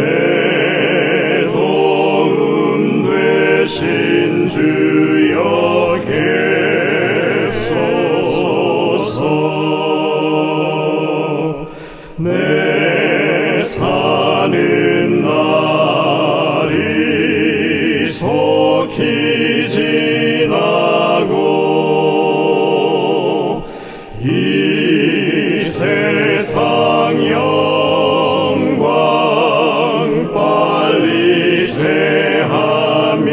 내 도움 되신 주여 객소서. 내 사는 날이 속히 지나고 이 세상 영광 빨리 쇠하며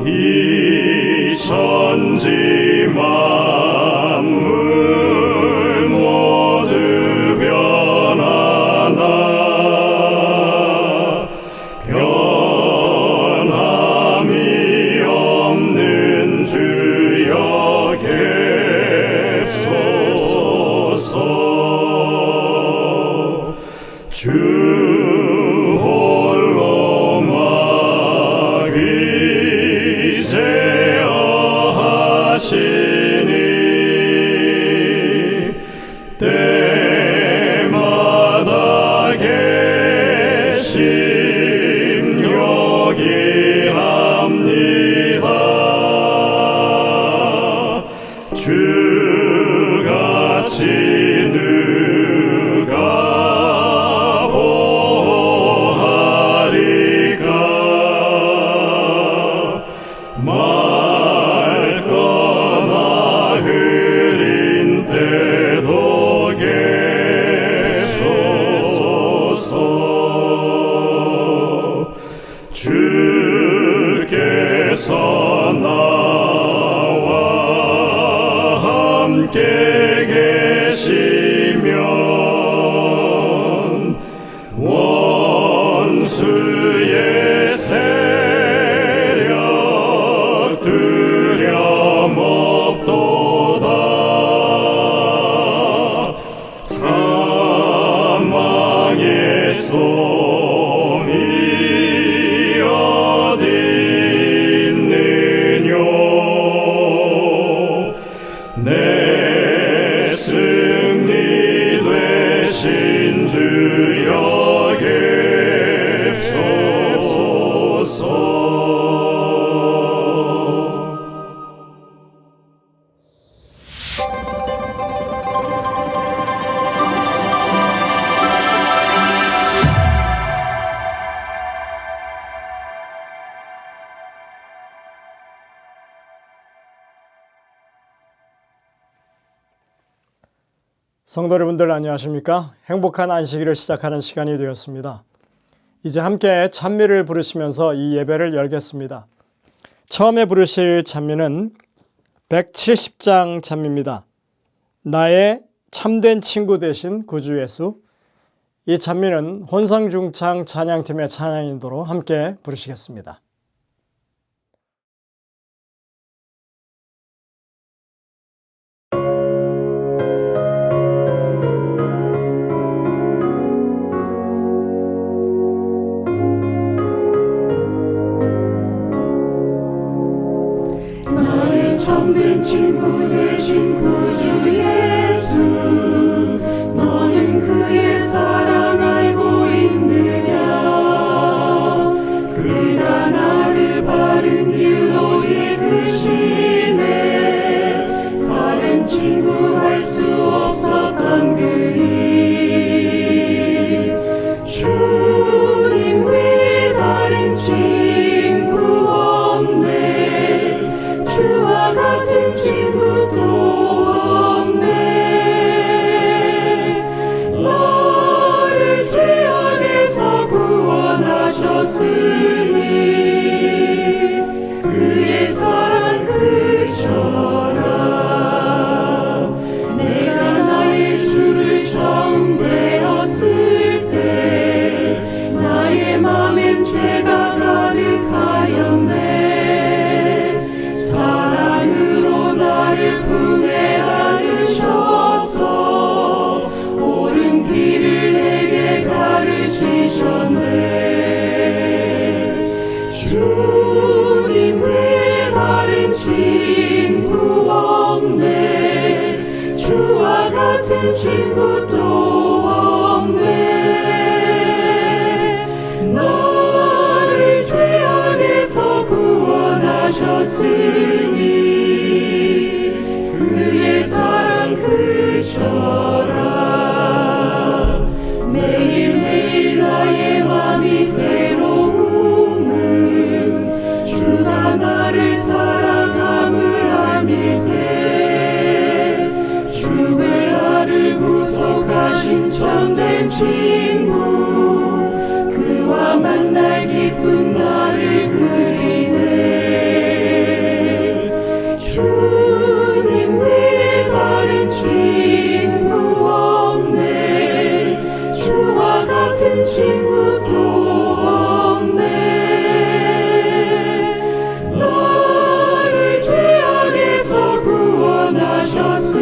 이 천지 만물 모두 변하나 변함이 없는 주여 객소서. 주 홀로 막이제어하시니 때마다 계심 요기합니다. 주같이 누가 보하리까. 맑거나 흐린 때도 객소서. 주께서 나와 함께 계시면 원수의 세력 두려움 없도다. 사망의 솜이 어디 있느뇨. 내 승리 되신 주여 객소서. 성도 여러분들 안녕하십니까? 행복한 안식일을 시작하는 시간이 되었습니다. 이제 함께 찬미를 부르시면서 이 예배를 열겠습니다. 처음에 부르실 찬미는 170장 찬미입니다. 나의 참된 친구 되신 구주 예수. 이 찬미는 혼성중창 찬양팀의 찬양인도로 함께 부르시겠습니다. 참된 친구 되신 구주 예수, 너는 그의 사랑 알고 있느냐. 그가 나를 바른 길로 이끄시네. 다른 친구 할 수 없었던 그 일. 주님 외에 다른 친구 없네. 주와 같은 친구도 없네. 나를 죄악에서 구원하셨으니 그의 사랑 크셔라. 내가 나의 주를 처음 배웠을 때 나의 맘엔 죄가 가득하였네. 사랑으로 나를 품에 안으셔서 옳은 길을 내게 가르치셨네. 주님 외에 다른 친구 없네. 주와 같은 친구도 없네. 그의 사랑 크셔라. 매일매일 나의 맘이 새로움은 주가 나를 사랑함을 알미세. 죽을 나를 구속하신 참된 친구, 그와 만날 기쁜 나를 그리네. 주님 외에 다른 친구 없네. 주와 같은 친구도 없네. 나를 죄악에서 구원하셨으니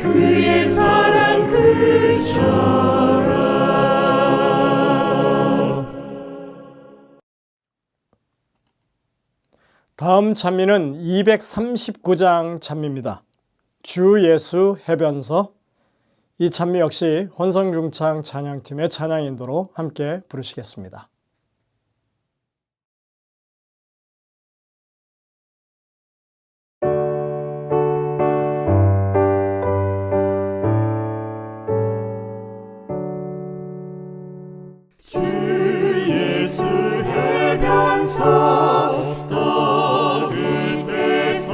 그의 사랑 크셔라. 다음 찬미는 239장 찬미입니다. 주 예수 해변서. 이 찬미 역시 혼성중창 찬양팀의 찬양 인도로 함께 부르시겠습니다. 주 예수 해변서 떡을 떼사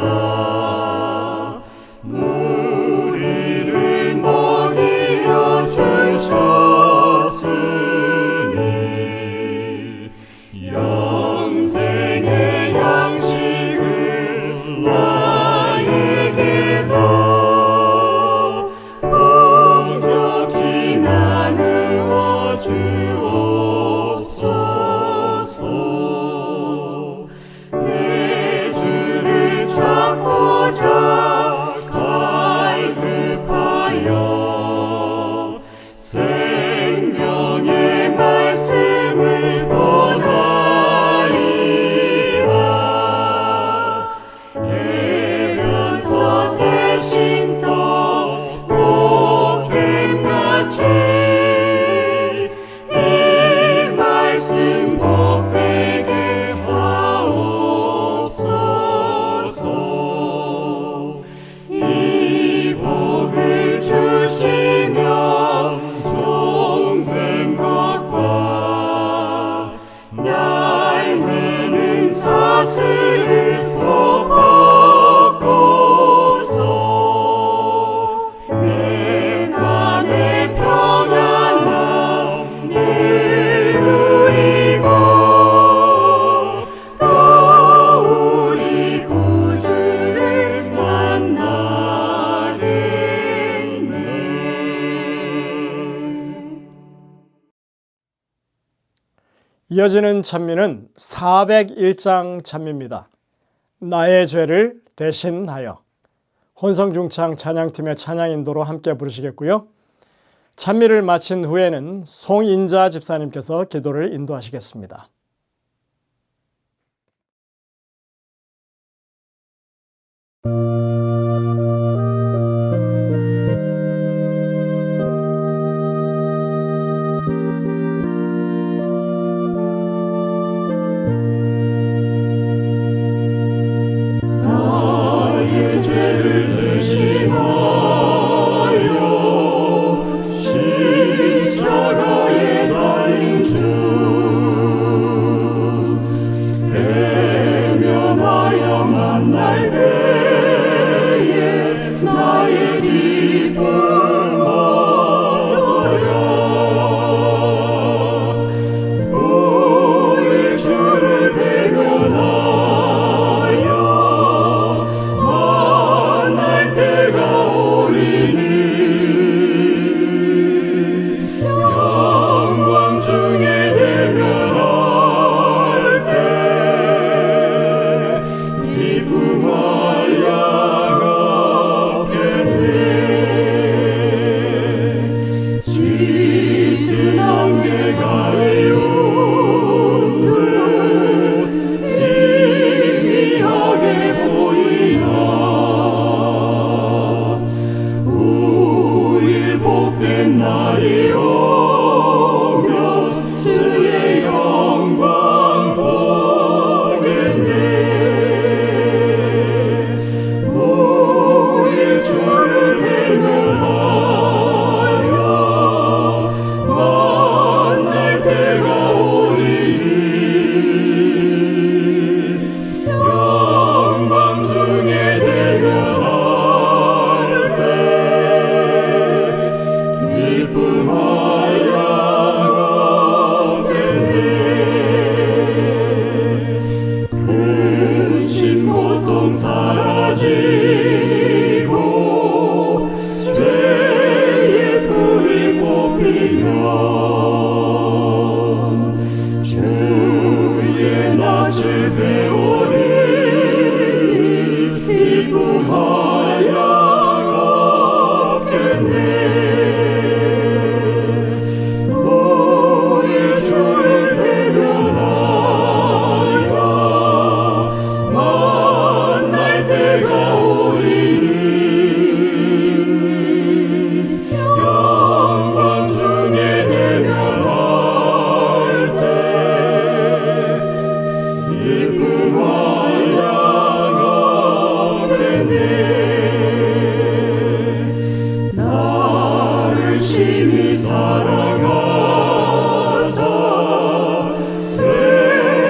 무리를 먹이어 주셨으니 영생의 양식을 나에게 더 풍족히 나누어 주옵소서. 내 주를 찾고자 갈급하여 생명의 말씀을 원하이다. 해변서 대신 더 복됨같이 이 말씀 복되게 하옵소서. 이 복을 주시며 종된 것과 날매는 사슬을 못 받고서 내 맘의 평안함 늘 누리고 또 우리 구주를 만나겠네. 이어지는 찬미는 401장 찬미입니다. 나의 죄를 대신하여. 혼성중창 찬양팀의 찬양 인도로 함께 부르시겠고요. 찬미를 마친 후에는 송인자 집사님께서 기도를 인도하시겠습니다. 나의 죄를 대신하여 십자가에 달린 주, 대면하여 만날 때에 나의 기쁨 얻으려 후일 주를 대면하여 만날 때가 오리니 영광 중에 대면할 때 기쁨을 양없겠네. 짙은 안개 가리운 듯 희미하게 보이나 후일 복된 날이 오면 주의 영광 보게 한량없겠네. 근심 고통 사라지고 죄의 불이 뽑히면 주의 낯을 배우리 기쁨할 양 없겠네. 우리 주를 대면하여 만날 때가 오리니 영광 중에 대면할 때 기쁨할 양 없겠네. 나를 심히 사랑하사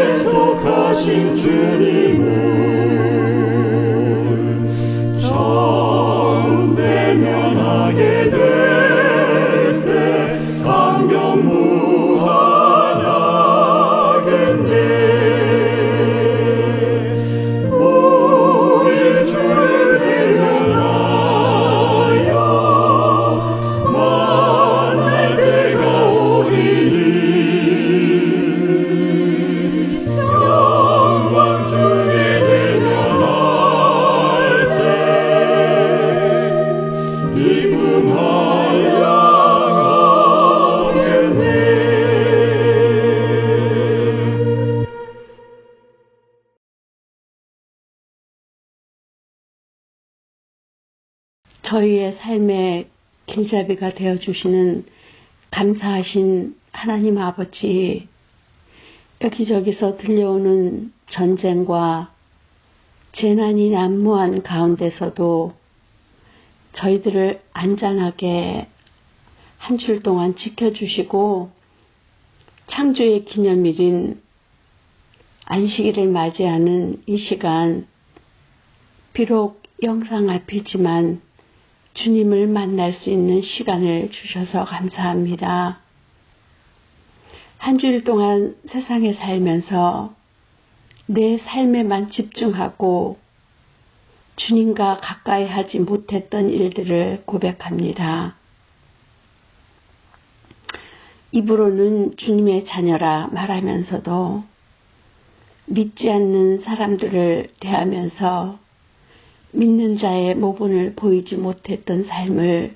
대속하신 주님을 처음 대면하게 될 때 감격 무한하겠네. 우리 주를 대면하여 만날 때가 오리니 영광 중에 대면할 때 기쁨할 양 없겠네. 저희의 삶의 길잡이가 되어주시는 감사하신 하나님 아버지, 여기저기서 들려오는 전쟁과 재난이 난무한 가운데서도 저희들을 안전하게 한 줄 동안 지켜주시고 창조의 기념일인 안식일을 맞이하는 이 시간, 비록 영상 앞이지만 주님을 만날 수 있는 시간을 주셔서 감사합니다. 한 주일 동안 세상에 살면서 내 삶에만 집중하고 주님과 가까이 하지 못했던 일들을 고백합니다. 입으로는 주님의 자녀라 말하면서도 믿지 않는 사람들을 대하면서 믿는 자의 모본을 보이지 못했던 삶을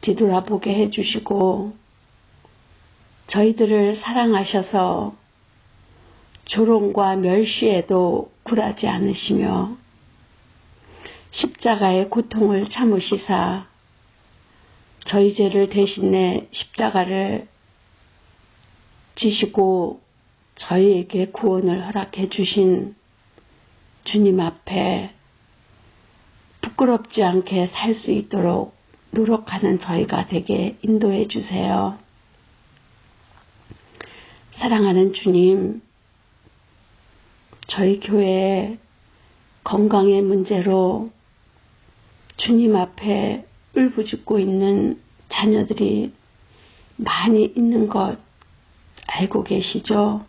뒤돌아보게 해주시고 저희들을 사랑하셔서 조롱과 멸시에도 굴하지 않으시며 십자가의 고통을 참으시사 저희 죄를 대신해 십자가를 지시고 저희에게 구원을 허락해 주신 주님 앞에 부끄럽지 않게 살 수 있도록 노력하는 저희가 되게 인도해 주세요. 사랑하는 주님, 저희 교회에 건강의 문제로 주님 앞에 울부짖고 있는 자녀들이 많이 있는 것 알고 계시죠?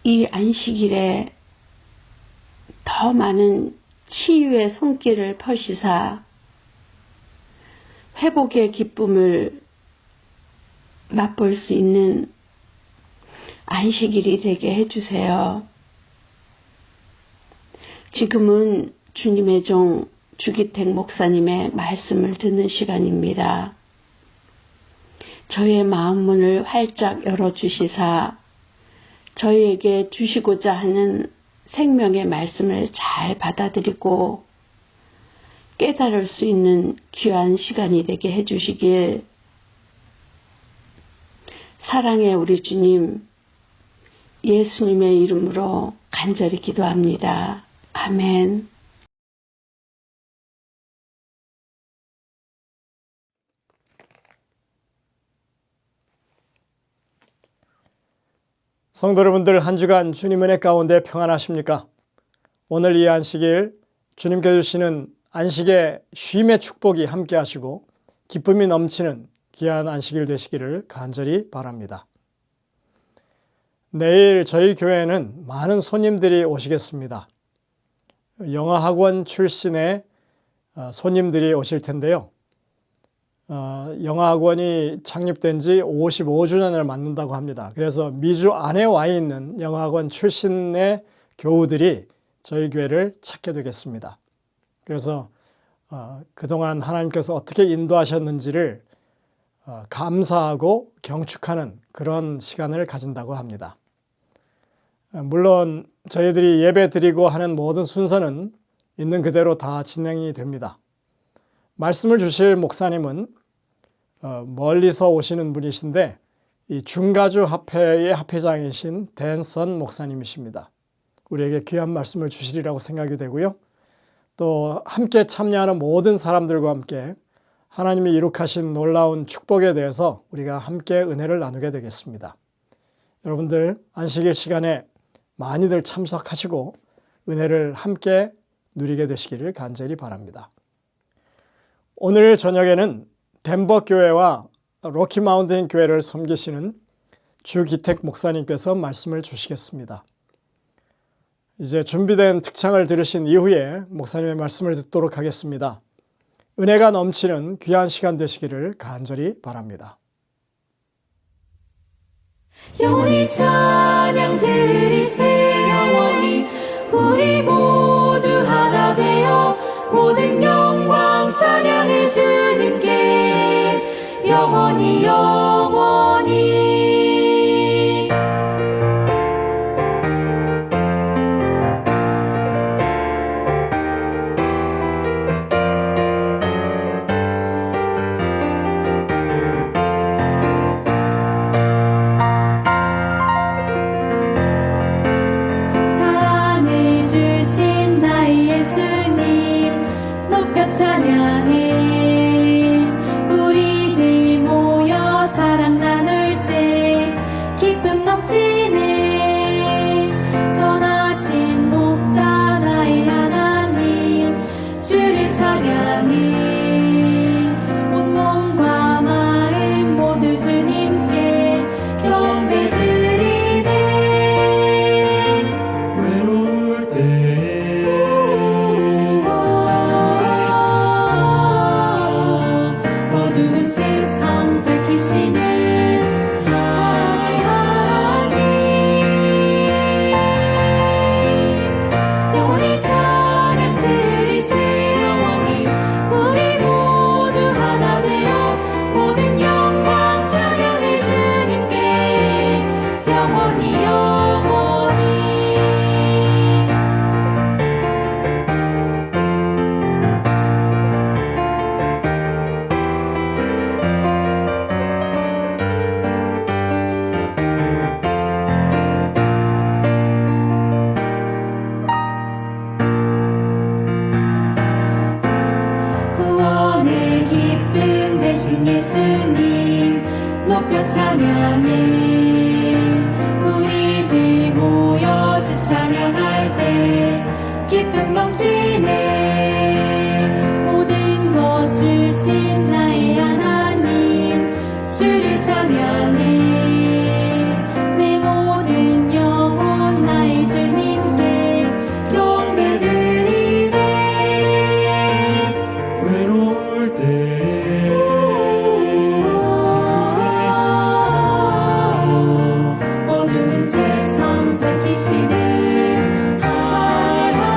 이 안식일에 더 많은 치유의 손길을 펴시사 회복의 기쁨을 맛볼 수 있는 안식일이 되게 해주세요. 지금은 주님의 종 주기택 목사님의 말씀을 듣는 시간입니다. 저의 마음 문을 활짝 열어주시사 저희에게 주시고자 하는 생명의 말씀을 잘 받아들이고 깨달을 수 있는 귀한 시간이 되게 해주시길 사랑의 우리 주님 예수님의 이름으로 간절히 기도합니다. 아멘. 성도 여러분들, 한 주간 주님 은혜 가운데 평안하십니까? 오늘 이 안식일 주님께 주시는 안식의 쉼의 축복이 함께 하시고 기쁨이 넘치는 귀한 안식일 되시기를 간절히 바랍니다. 내일 저희 교회에는 많은 손님들이 오시겠습니다. 영어학원 출신의 손님들이 오실 텐데요. 영어학원이 창립된 지 55주년을 맞는다고 합니다. 그래서 미주 안에 와 있는 영어학원 출신의 교우들이 저희 교회를 찾게 되겠습니다. 그래서 그동안 하나님께서 어떻게 인도하셨는지를 감사하고 경축하는 그런 시간을 가진다고 합니다. 물론 저희들이 예배 드리고 하는 모든 순서는 있는 그대로 다 진행이 됩니다. 말씀을 주실 목사님은 멀리서 오시는 분이신데 이 중가주 합회의 합회장이신 댄선 목사님이십니다. 우리에게 귀한 말씀을 주시리라고 생각이 되고요. 또 함께 참여하는 모든 사람들과 함께 하나님이 이룩하신 놀라운 축복에 대해서 우리가 함께 은혜를 나누게 되겠습니다. 여러분들 안식일 시간에 많이들 참석하시고 은혜를 함께 누리게 되시기를 간절히 바랍니다. 오늘 저녁에는 덴버 교회와 로키 마운틴 교회를 섬기시는 주기택 목사님께서 말씀을 주시겠습니다. 이제 준비된 특창을 들으신 이후에 목사님의 말씀을 듣도록 하겠습니다. 은혜가 넘치는 귀한 시간 되시기를 간절히 바랍니다. 영원히 찬양 드리세 영원히 우리 모두 하나 되어 모든 영광 찬양을 주님께 영원히 영원히 사랑을 주신 나의 예수님 높여 찬양해 우리들 모여 사랑 나눌 때 기쁨 넘치네 선하신 목자 나의 하나님 주를 찬양해 온 몸과 마음 모두 주님께 경배 드리네 외로울 때 어두운 세상 밝히시는 사랑의 하나님 영원히 찬양 드리세 영원히 우리 모두 하나 되어 모든 영광 찬양을 주님께 영원히 영원히 구원의 기쁨 되신 예수님 높여 찬양해 우리들 모여 주 찬양할 때 기쁨 넘치네 모든 것 주신 나의 하나님 주를 찬양해 내 모든 영혼 나의 주님께 경배 드리네 외로울 때 어두운 세상 밝히시는 하나님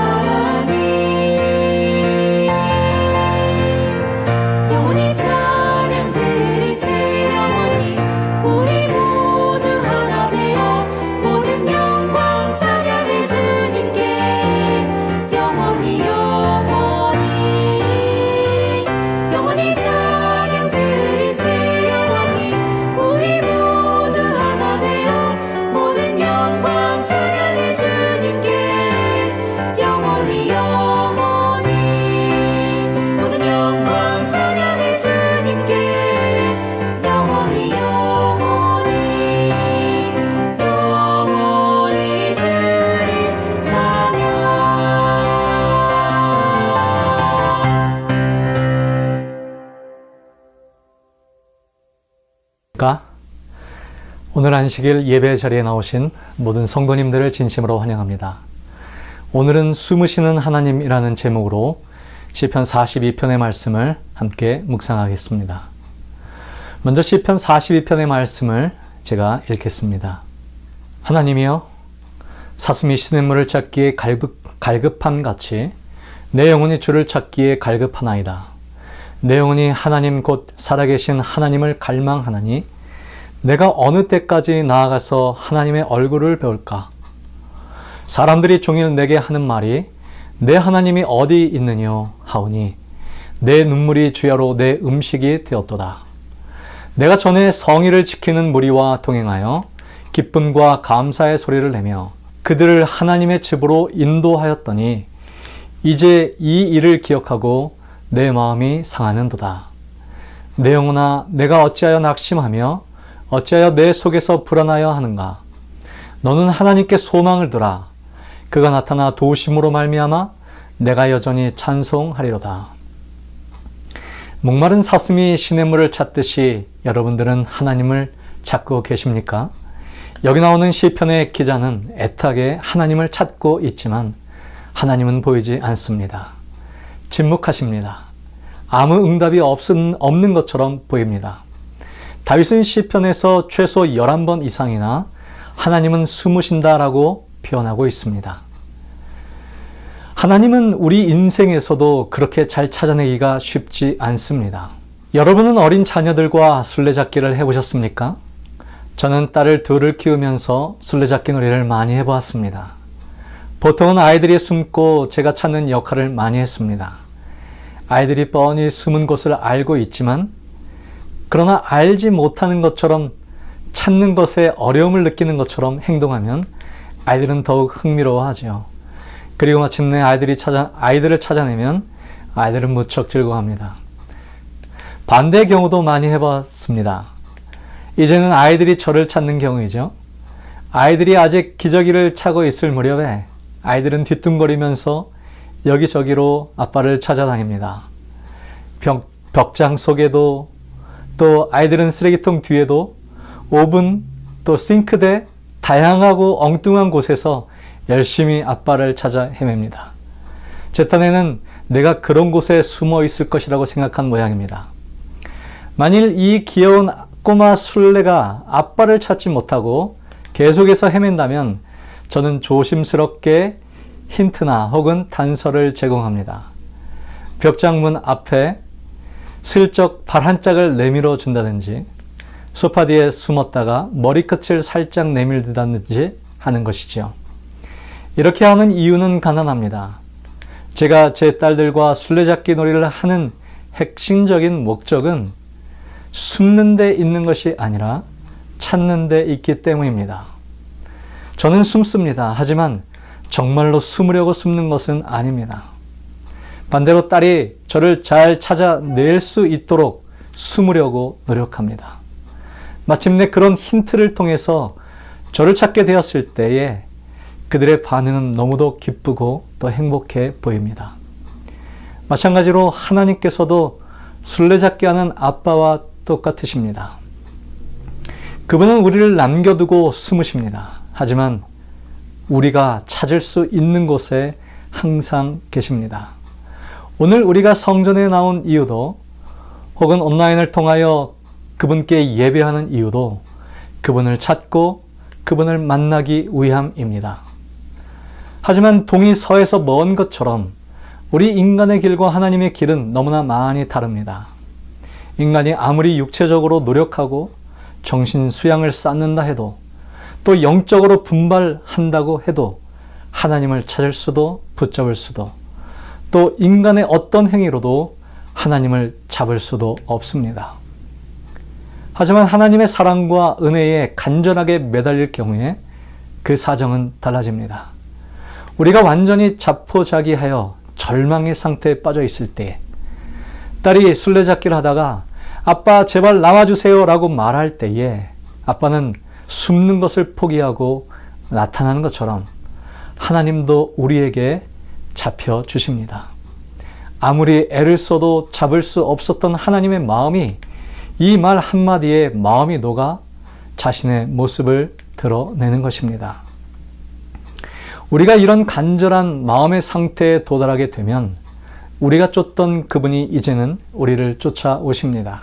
안녕하십니까? 오늘 안식일 예배 자리에 나오신 모든 성도님들을 진심으로 환영합니다. 오늘은 숨으시는 하나님이라는 제목으로 시편 42편의 말씀을 함께 묵상하겠습니다. 먼저 시편 42편의 말씀을 제가 읽겠습니다. 하나님이여, 사슴이 시냇물을 찾기에 갈급함 같이 내 영혼이 주를 찾기에 갈급하나이다. 내 영혼이 하나님 곧 살아계신 하나님을 갈망하나니 내가 어느 때까지 나아가서 하나님의 얼굴을 배울까? 사람들이 종일 내게 하는 말이 내 하나님이 어디 있느뇨 하오니 내 눈물이 주야로 내 음식이 되었도다. 내가 전에 성의를 지키는 무리와 동행하여 기쁨과 감사의 소리를 내며 그들을 하나님의 집으로 인도하였더니 이제 이 일을 기억하고 내 마음이 상하는도다. 내 영혼아, 내가 어찌하여 낙심하며 어찌하여 내 속에서 불안하여 하는가? 너는 하나님께 소망을 두라. 그가 나타나 도우심으로 말미암아 내가 여전히 찬송하리로다. 목마른 사슴이 시냇물을 찾듯이 여러분들은 하나님을 찾고 계십니까? 여기 나오는 시편의 기자는 애타게 하나님을 찾고 있지만 하나님은 보이지 않습니다. 침묵하십니다. 아무 응답이 없는 것처럼 보입니다. 다윗은 시편에서 최소 11번 이상이나 하나님은 숨으신다라고 표현하고 있습니다. 하나님은 우리 인생에서도 그렇게 잘 찾아내기가 쉽지 않습니다. 여러분은 어린 자녀들과 술래잡기를 해보셨습니까? 저는 딸을 둘을 키우면서 술래잡기 놀이를 많이 해보았습니다. 보통은 아이들이 숨고 제가 찾는 역할을 많이 했습니다. 아이들이 뻔히 숨은 곳을 알고 있지만 그러나 알지 못하는 것처럼 찾는 것에 어려움을 느끼는 것처럼 행동하면 아이들은 더욱 흥미로워하죠. 그리고 마침내 아이들을 찾아내면 아이들은 무척 즐거워합니다. 반대의 경우도 많이 해봤습니다. 이제는 아이들이 저를 찾는 경우이죠. 아이들이 아직 기저귀를 차고 있을 무렵에 아이들은 뒤뚱거리면서 여기저기로 아빠를 찾아다닙니다. 벽장 속에도, 또 아이들은 쓰레기통 뒤에도, 오븐, 또 싱크대, 다양하고 엉뚱한 곳에서 열심히 아빠를 찾아 헤맵니다. 제 딴에는 내가 그런 곳에 숨어 있을 것이라고 생각한 모양입니다. 만일 이 귀여운 꼬마 술래가 아빠를 찾지 못하고 계속해서 헤맨다면 저는 조심스럽게 힌트나 혹은 단서를 제공합니다. 벽장문 앞에 슬쩍 발 한 짝을 내밀어 준다든지 소파 뒤에 숨었다가 머리끝을 살짝 내밀다든지 하는 것이지요. 이렇게 하는 이유는 간단합니다. 제가 제 딸들과 술래잡기 놀이를 하는 핵심적인 목적은 숨는 데 있는 것이 아니라 찾는 데 있기 때문입니다. 저는 숨습니다. 하지만 정말로 숨으려고 숨는 것은 아닙니다. 반대로 딸이 저를 잘 찾아낼 수 있도록 숨으려고 노력합니다. 마침내 그런 힌트를 통해서 저를 찾게 되었을 때에 그들의 반응은 너무도 기쁘고 또 행복해 보입니다. 마찬가지로 하나님께서도 술래잡기 하는 아빠와 똑같으십니다. 그분은 우리를 남겨두고 숨으십니다. 하지만 우리가 찾을 수 있는 곳에 항상 계십니다. 오늘 우리가 성전에 나온 이유도 혹은 온라인을 통하여 그분께 예배하는 이유도 그분을 찾고 그분을 만나기 위함입니다. 하지만 동이 서에서 먼 것처럼 우리 인간의 길과 하나님의 길은 너무나 많이 다릅니다. 인간이 아무리 육체적으로 노력하고 정신 수양을 쌓는다 해도 또 영적으로 분발한다고 해도 하나님을 찾을 수도 붙잡을 수도 또 인간의 어떤 행위로도 하나님을 잡을 수도 없습니다. 하지만 하나님의 사랑과 은혜에 간절하게 매달릴 경우에 그 사정은 달라집니다. 우리가 완전히 자포자기하여 절망의 상태에 빠져 있을 때 딸이 술래잡기를 하다가 아빠 제발 나와주세요 라고 말할 때에 아빠는 숨는 것을 포기하고 나타나는 것처럼 하나님도 우리에게 잡혀 주십니다. 아무리 애를 써도 잡을 수 없었던 하나님의 마음이 이 말 한마디에 마음이 녹아 자신의 모습을 드러내는 것입니다. 우리가 이런 간절한 마음의 상태에 도달하게 되면 우리가 쫓던 그분이 이제는 우리를 쫓아오십니다.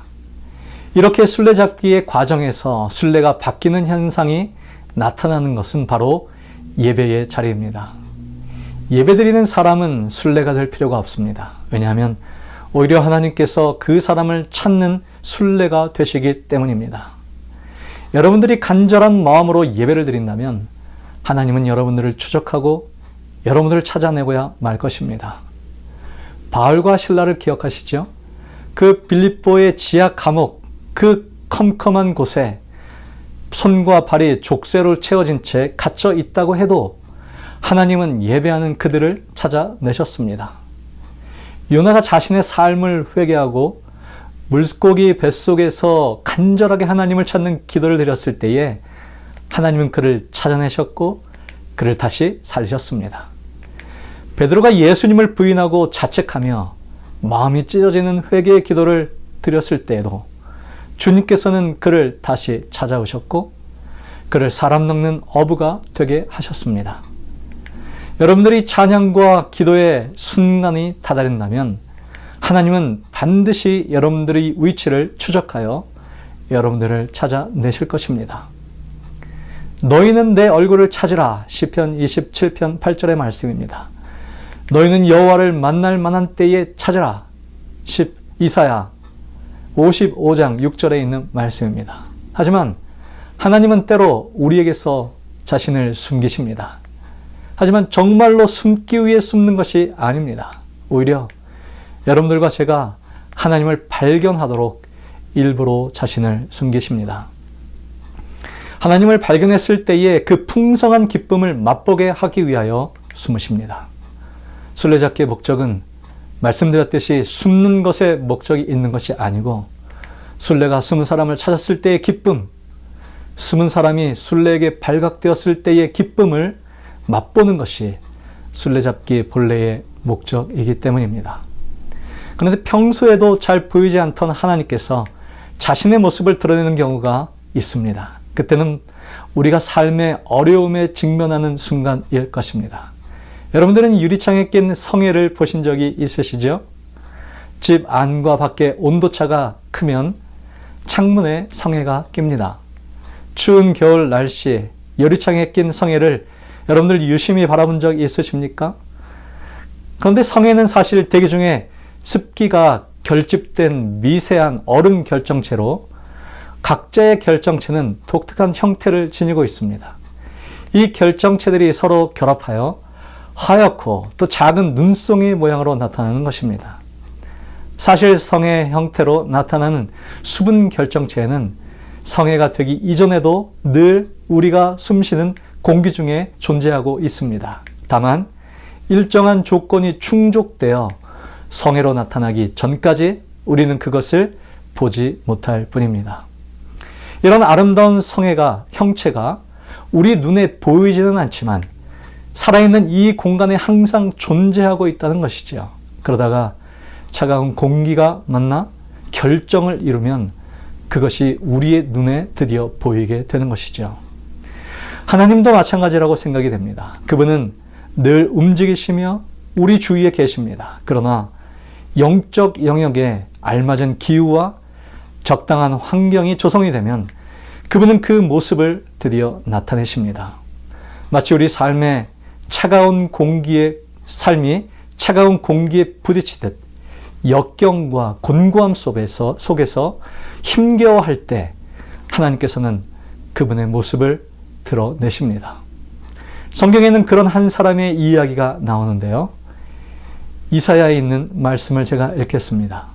이렇게 순례잡기의 과정에서 순례가 바뀌는 현상이 나타나는 것은 바로 예배의 자리입니다. 예배드리는 사람은 순례가 될 필요가 없습니다. 왜냐하면 오히려 하나님께서 그 사람을 찾는 순례가 되시기 때문입니다. 여러분들이 간절한 마음으로 예배를 드린다면 하나님은 여러분들을 추적하고 여러분들을 찾아내고야 말 것입니다. 바울과 실라를 기억하시죠? 그 빌립보의 지하 감옥, 그 컴컴한 곳에 손과 발이 족쇄로 채워진 채 갇혀 있다고 해도 하나님은 예배하는 그들을 찾아내셨습니다. 요나가 자신의 삶을 회개하고 물고기 뱃속에서 간절하게 하나님을 찾는 기도를 드렸을 때에 하나님은 그를 찾아내셨고 그를 다시 살리셨습니다. 베드로가 예수님을 부인하고 자책하며 마음이 찢어지는 회개의 기도를 드렸을 때에도 주님께서는 그를 다시 찾아오셨고 그를 사람 낚는 어부가 되게 하셨습니다. 여러분들이 찬양과 기도의 순간이 다다른다면 하나님은 반드시 여러분들의 위치를 추적하여 여러분들을 찾아내실 것입니다. 너희는 내 얼굴을 찾으라. 시편 27편 8절의 말씀입니다. 너희는 여호와를 만날 만한 때에 찾으라. 이사야 55장 6절에 있는 말씀입니다. 하지만 하나님은 때로 우리에게서 자신을 숨기십니다. 하지만 정말로 숨기 위해 숨는 것이 아닙니다. 오히려 여러분들과 제가 하나님을 발견하도록 일부러 자신을 숨기십니다. 하나님을 발견했을 때에 그 풍성한 기쁨을 맛보게 하기 위하여 숨으십니다. 순례잡기의 목적은 말씀드렸듯이 숨는 것에 목적이 있는 것이 아니고 순례가 숨은 사람을 찾았을 때의 기쁨, 숨은 사람이 순례에게 발각되었을 때의 기쁨을 맛보는 것이 순례잡기 본래의 목적이기 때문입니다. 그런데 평소에도 잘 보이지 않던 하나님께서 자신의 모습을 드러내는 경우가 있습니다. 그때는 우리가 삶의 어려움에 직면하는 순간일 것입니다. 여러분들은 유리창에 낀 성에를 보신 적이 있으시죠? 집 안과 밖의 온도차가 크면 창문에 성에가 낍니다. 추운 겨울 날씨, 유리창에 낀 성에를 여러분들 유심히 바라본 적 있으십니까? 그런데 성에는 사실 대기 중에 습기가 결집된 미세한 얼음 결정체로 각자의 결정체는 독특한 형태를 지니고 있습니다. 이 결정체들이 서로 결합하여 하얗고 또 작은 눈송이 모양으로 나타나는 것입니다. 사실 성의 형태로 나타나는 수분 결정체에는 성해가 되기 이전에도 늘 우리가 숨쉬는 공기 중에 존재하고 있습니다. 다만 일정한 조건이 충족되어 성해로 나타나기 전까지 우리는 그것을 보지 못할 뿐입니다. 이런 아름다운 성해가 형체가 우리 눈에 보이지는 않지만 살아있는 이 공간에 항상 존재하고 있다는 것이죠. 그러다가 차가운 공기가 만나 결정을 이루면 그것이 우리의 눈에 드디어 보이게 되는 것이죠. 하나님도 마찬가지라고 생각이 됩니다. 그분은 늘 움직이시며 우리 주위에 계십니다. 그러나 영적 영역에 알맞은 기후와 적당한 환경이 조성이 되면 그분은 그 모습을 드디어 나타내십니다. 마치 우리 삶이 차가운 공기에 부딪히듯 역경과 곤고함 속에서 힘겨워할 때 하나님께서는 그분의 모습을 드러내십니다. 성경에는 그런 한 사람의 이야기가 나오는데요. 이사야에 있는 말씀을 제가 읽겠습니다.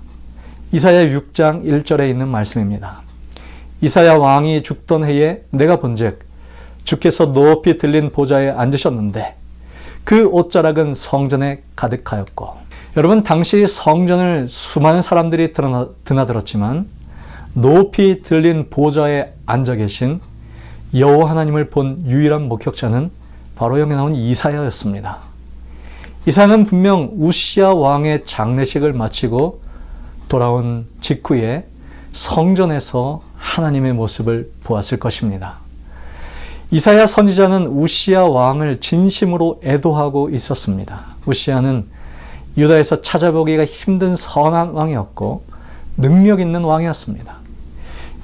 이사야 6장 1절에 있는 말씀입니다. 이사야 왕이 죽던 해에 내가 본즉 주께서 높이 들린 보좌에 앉으셨는데 그 옷자락은 성전에 가득하였고, 여러분 당시 성전을 수많은 사람들이 드나들었지만 높이 들린 보좌에 앉아 계신 여호와 하나님을 본 유일한 목격자는 바로 여기 나온 이사야였습니다. 이사야는 분명 우시야 왕의 장례식을 마치고 돌아온 직후에 성전에서 하나님의 모습을 보았을 것입니다. 이사야 선지자는 우시야 왕을 진심으로 애도하고 있었습니다. 우시야는 유다에서 찾아보기가 힘든 선한 왕이었고 능력 있는 왕이었습니다.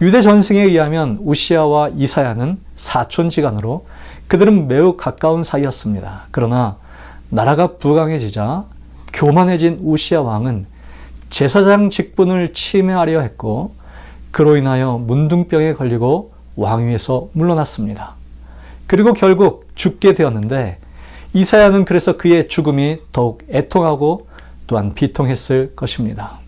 유대 전승에 의하면 우시야와 이사야는 사촌지간으로 그들은 매우 가까운 사이였습니다. 그러나 나라가 부강해지자 교만해진 우시야 왕은 제사장 직분을 침해하려 했고 그로 인하여 문둥병에 걸리고 왕위에서 물러났습니다. 그리고 결국 죽게 되었는데 이사야는 그래서 그의 죽음이 더욱 애통하고 또한 비통했을 것입니다.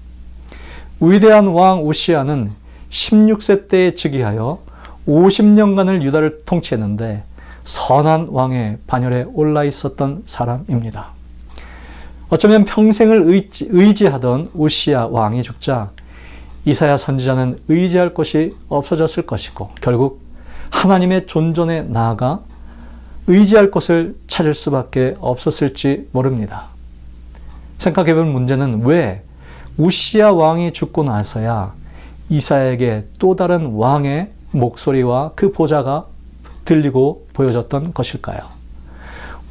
위대한 왕 우시야는 16세 때에 즉위하여 50년간을 유다를 통치했는데 선한 왕의 반열에 올라 있었던 사람입니다. 어쩌면 평생을 의지하던 우시야 왕이 죽자 이사야 선지자는 의지할 곳이 없어졌을 것이고 결국 하나님의 존전에 나아가 의지할 곳을 찾을 수밖에 없었을지 모릅니다. 생각해볼 문제는 왜 우시야 왕이 죽고 나서야 이사야에게 또 다른 왕의 목소리와 그 보좌가 들리고 보여졌던 것일까요?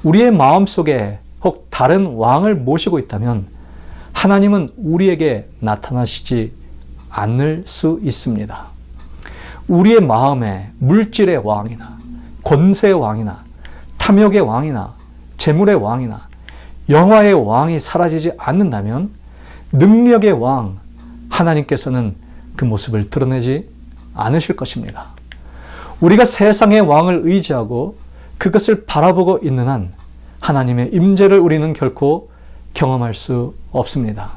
우리의 마음속에 혹 다른 왕을 모시고 있다면 하나님은 우리에게 나타나시지 않을 수 있습니다. 우리의 마음에 물질의 왕이나 권세의 왕이나 탐욕의 왕이나 재물의 왕이나 영화의 왕이 사라지지 않는다면 능력의 왕 하나님께서는 그 모습을 드러내지 않으실 것입니다. 우리가 세상의 왕을 의지하고 그것을 바라보고 있는 한 하나님의 임재를 우리는 결코 경험할 수 없습니다.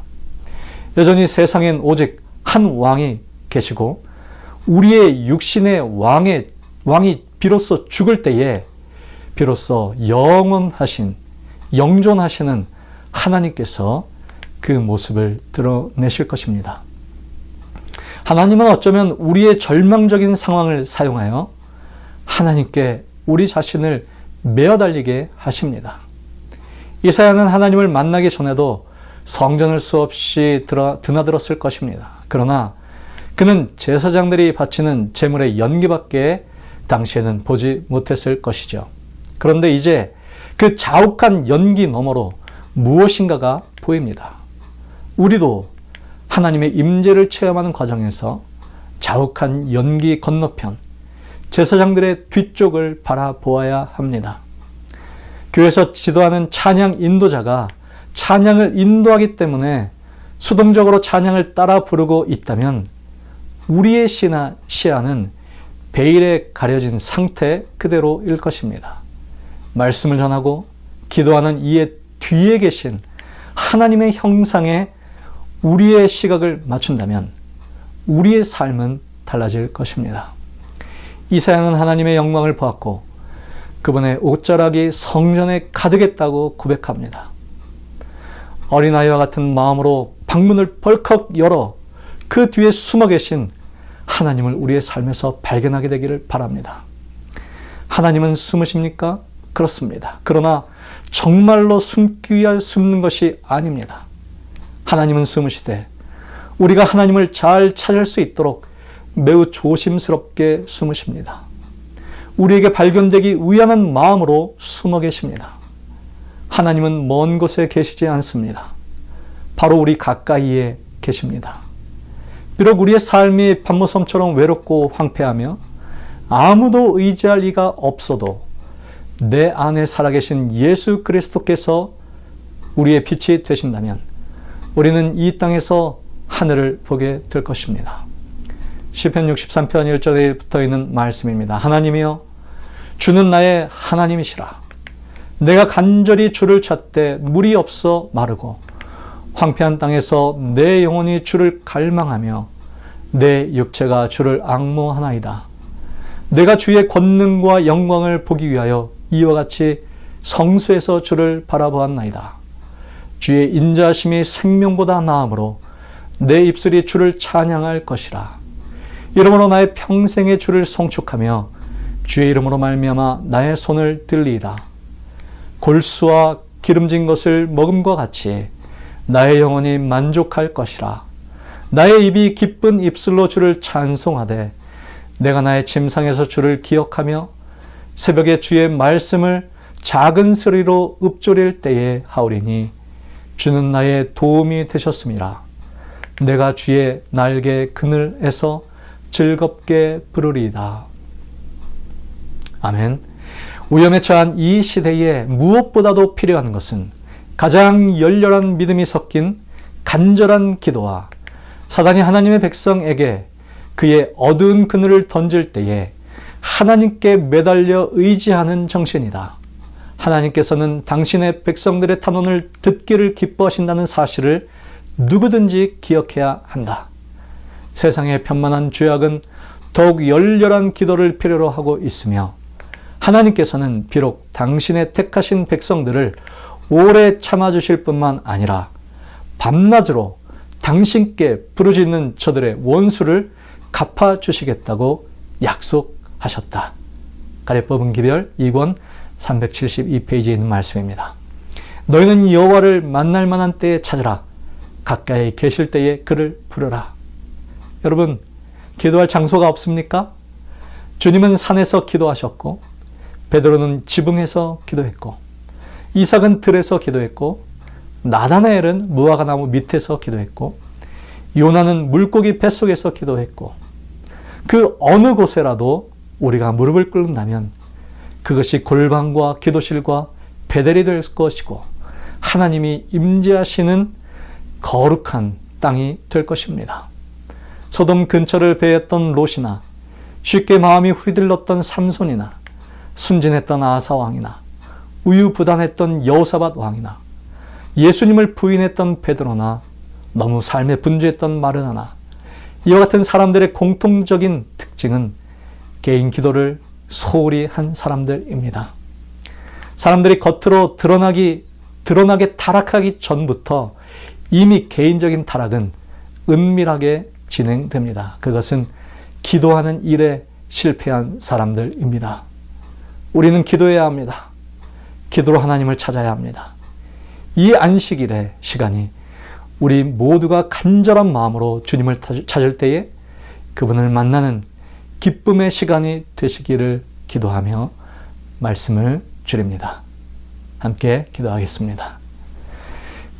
여전히 세상엔 오직 한 왕이 계시고 우리의 육신의 왕이 비로소 죽을 때에 비로소 영원하신 영존하시는 하나님께서 그 모습을 드러내실 것입니다. 하나님은 어쩌면 우리의 절망적인 상황을 사용하여 하나님께 우리 자신을 매어달리게 하십니다. 이사야는 하나님을 만나기 전에도 성전을 수없이 드나들었을 것입니다. 그러나 그는 제사장들이 바치는 제물의 연기밖에 당시에는 보지 못했을 것이죠. 그런데 이제 그 자욱한 연기 너머로 무엇인가가 보입니다. 우리도 하나님의 임재를 체험하는 과정에서 자욱한 연기 건너편 제사장들의 뒤쪽을 바라보아야 합니다. 교회에서 지도하는 찬양 인도자가 찬양을 인도하기 때문에 수동적으로 찬양을 따라 부르고 있다면 우리의 시야는 베일에 가려진 상태 그대로일 것입니다. 말씀을 전하고 기도하는 이의 뒤에 계신 하나님의 형상에 우리의 시각을 맞춘다면 우리의 삶은 달라질 것입니다. 이사야는 하나님의 영광을 보았고 그분의 옷자락이 성전에 가득했다고 고백합니다. 어린아이와 같은 마음으로 방문을 벌컥 열어 그 뒤에 숨어 계신 하나님을 우리의 삶에서 발견하게 되기를 바랍니다. 하나님은 숨으십니까? 그렇습니다. 그러나 정말로 숨기 위하여 숨는 것이 아닙니다. 하나님은 숨으시되 우리가 하나님을 잘 찾을 수 있도록 매우 조심스럽게 숨으십니다. 우리에게 발견되기 위한 마음으로 숨어 계십니다. 하나님은 먼 곳에 계시지 않습니다. 바로 우리 가까이에 계십니다. 비록 우리의 삶이 밤모섬처럼 외롭고 황폐하며 아무도 의지할 리가 없어도 내 안에 살아계신 예수 그리스도께서 우리의 빛이 되신다면 우리는 이 땅에서 하늘을 보게 될 것입니다. 시편 63편 1절에 붙어있는 말씀입니다. 하나님이여 주는 나의 하나님이시라. 내가 간절히 주를 찾되 물이 없어 마르고 황폐한 땅에서 내 영혼이 주를 갈망하며 내 육체가 주를 앙모하나이다. 내가 주의 권능과 영광을 보기 위하여 이와 같이 성수에서 주를 바라보았나이다. 주의 인자하심이 생명보다 나으므로 내 입술이 주를 찬양할 것이라. 이러므로 나의 평생에 주를 송축하며 주의 이름으로 말미암아 나의 손을 들리이다. 골수와 기름진 것을 먹음과 같이 나의 영혼이 만족할 것이라. 나의 입이 기쁜 입술로 주를 찬송하되 내가 나의 침상에서 주를 기억하며 새벽에 주의 말씀을 작은 소리로 읊조릴 때에 하오리니 주는 나의 도움이 되셨음이라. 내가 주의 날개 그늘에서 즐겁게 부르리이다. 아멘. 위험에 처한 이 시대에 무엇보다도 필요한 것은 가장 열렬한 믿음이 섞인 간절한 기도와 사단이 하나님의 백성에게 그의 어두운 그늘을 던질 때에 하나님께 매달려 의지하는 정신이다. 하나님께서는 당신의 백성들의 탄원을 듣기를 기뻐하신다는 사실을 누구든지 기억해야 한다. 세상의 편만한 죄악은 더욱 열렬한 기도를 필요로 하고 있으며 하나님께서는 비록 당신의 택하신 백성들을 오래 참아주실 뿐만 아니라 밤낮으로 당신께 부르짖는 저들의 원수를 갚아주시겠다고 약속하셨다. 가래 뽑은 기별 2권 372페이지에 있는 말씀입니다. 너희는 여호와를 만날 만한 때에 찾으라. 가까이 계실 때에 그를 부르라. 여러분, 기도할 장소가 없습니까? 주님은 산에서 기도하셨고 베드로는 지붕에서 기도했고 이삭은 들에서 기도했고 나다나엘은 무화과나무 밑에서 기도했고 요나는 물고기 뱃속에서 기도했고 그 어느 곳에라도 우리가 무릎을 꿇는다면 그것이 골방과 기도실과 베델이 될 것이고 하나님이 임재하시는 거룩한 땅이 될 것입니다. 소돔 근처를 배했던 롯이나 쉽게 마음이 휘둘렀던 삼손이나 순진했던 아사 왕이나 우유부단했던 여호사밧 왕이나 예수님을 부인했던 베드로나 너무 삶에 분주했던 마르나나 이와 같은 사람들의 공통적인 특징은 개인 기도를 소홀히 한 사람들입니다. 사람들이 겉으로 드러나게 타락하기 전부터 이미 개인적인 타락은 은밀하게 진행됩니다. 그것은 기도하는 일에 실패한 사람들입니다. 우리는 기도해야 합니다. 기도로 하나님을 찾아야 합니다. 이 안식일의 시간이 우리 모두가 간절한 마음으로 주님을 찾을 때에 그분을 만나는 기쁨의 시간이 되시기를 기도하며 말씀을 드립니다. 함께 기도하겠습니다.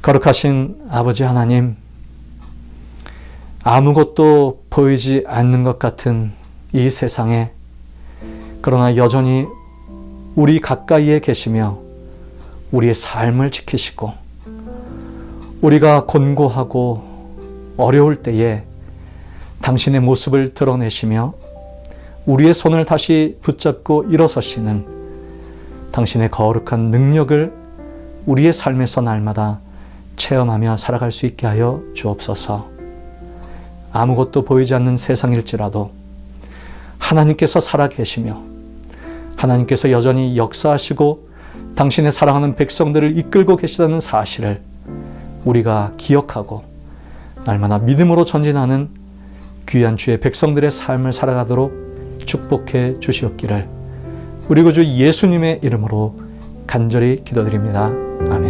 거룩하신 아버지 하나님, 아무것도 보이지 않는 것 같은 이 세상에 그러나 여전히 우리 가까이에 계시며 우리의 삶을 지키시고 우리가 곤고하고 어려울 때에 당신의 모습을 드러내시며 우리의 손을 다시 붙잡고 일어서시는 당신의 거룩한 능력을 우리의 삶에서 날마다 체험하며 살아갈 수 있게 하여 주옵소서. 아무것도 보이지 않는 세상일지라도 하나님께서 살아계시며 하나님께서 여전히 역사하시고 당신의 사랑하는 백성들을 이끌고 계시다는 사실을 우리가 기억하고 날마다 믿음으로 전진하는 귀한 주의 백성들의 삶을 살아가도록 축복해 주시옵기를 우리 구주 예수님의 이름으로 간절히 기도드립니다. 아멘.